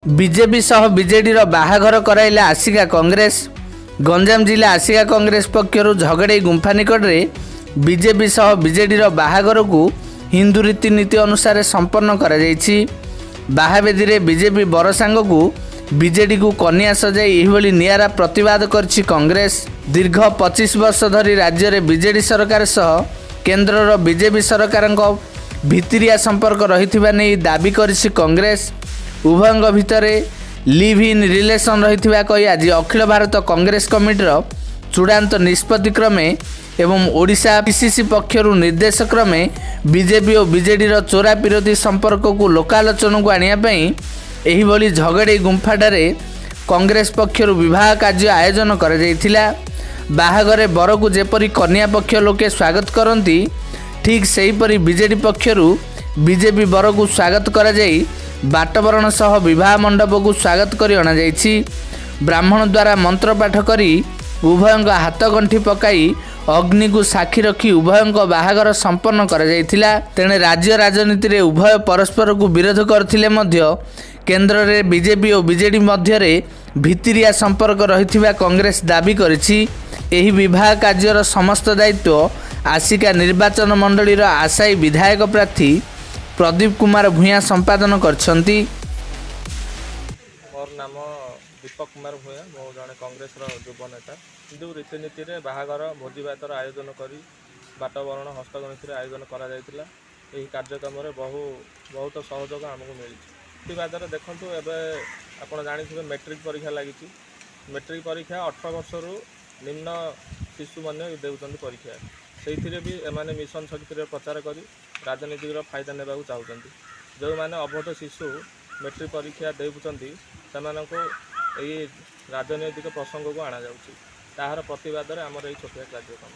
BJP सह BJD बाहाघर कराइला आसिका कांग्रेस। गंजाम जिला आसिका कांग्रेस पक्षर झगड़े गुंफा निकट में बीजेपी सह बीजेडी बाहाघर को हिंदू रीतिनीति अनुसार संपन्न करा जायछि। बाहावेदी रे बीजेपी बर सांग को बीजेडी को कन्या सजाई एहिभली नियारा प्रतिवाद करछि कांग्रेस। दीर्घ 25 वर्ष धरी राज्य में बीजेडी सरकार सह केंद्रर बीजेपी सरकार भितरिया संपर्क रही नहीं दाबी करछि कांग्रेस। उभयंग भितरे लिव इन रिलेशन रही कही आज अखिल भारत कांग्रेस कमिटीर चूड़ांत निष्पत्ति क्रमे एवं ओडिशा पीसीसी पक्षरु निर्देश क्रमे बीजेपी और बीजेडी चोरा विरोधी संपर्क को लोकालोचन को आने झगड़े गुंफाटे कांग्रेस पक्षरु विवाह कार्य आयोजन करा जायथिला। बाहाघरे बर को जेपरी कन्या पक्ष लोके स्वागत करती ठीक सेहीपरि बीजेडी पक्षरु बीजेपी बर को स्वागत करा जाई बाटबरण सह विवाह मंडप को स्वागत कर अणा जायछि। ब्राह्मण द्वारा मंत्र पाठ करी उभयंक हाथ गंठी पकाई अग्नि को साक्षी रखी उभयंक बाहाघर संपन्न करा जायथिला। तेणे राज्य राजनीति रे उभय परस्पर को विरोध करथिले मध्य केंद्र में बीजेपी और बीजेडी मध्य भितरिया संपर्क रही कांग्रेस दाबी करिछि। एही विवाह कार्यर समस्त दायित्व आसिका निर्वाचन मंडलीर आशायी विधायक प्रार्थी प्रदीप कुमार भूया संपादन करछंती। मोर नाम दीपक कुमार भूया, मो जड़े कांग्रेस युव नेता। हिंदू रीतिनीति रे बाहाघर भोजीभातर आयोजन करी बाटबरण हस्तगणित आयोजन करा जायतिला। एही कार्यक्रम रे बहुत सहयोग आमको मिली। प्रतिवाद देखु एवं आप जानी मैट्रिक परीक्षा लगी। मैट्रिक परीक्षा 18 वर्ष निम्न शिशु मन देउछन परीक्षा से भी एमाने मिशन शक्ति प्रचार करी राजनीतिक फायदा ने चाहते। जो मैंने अबोध शिशु मैट्रिक परीक्षा देउछंती सेमानंको एई राजनीतिक प्रसंग को आना जाउछि। ताहार प्रतिवाद आमर एई छोटिया कार्यक्रम।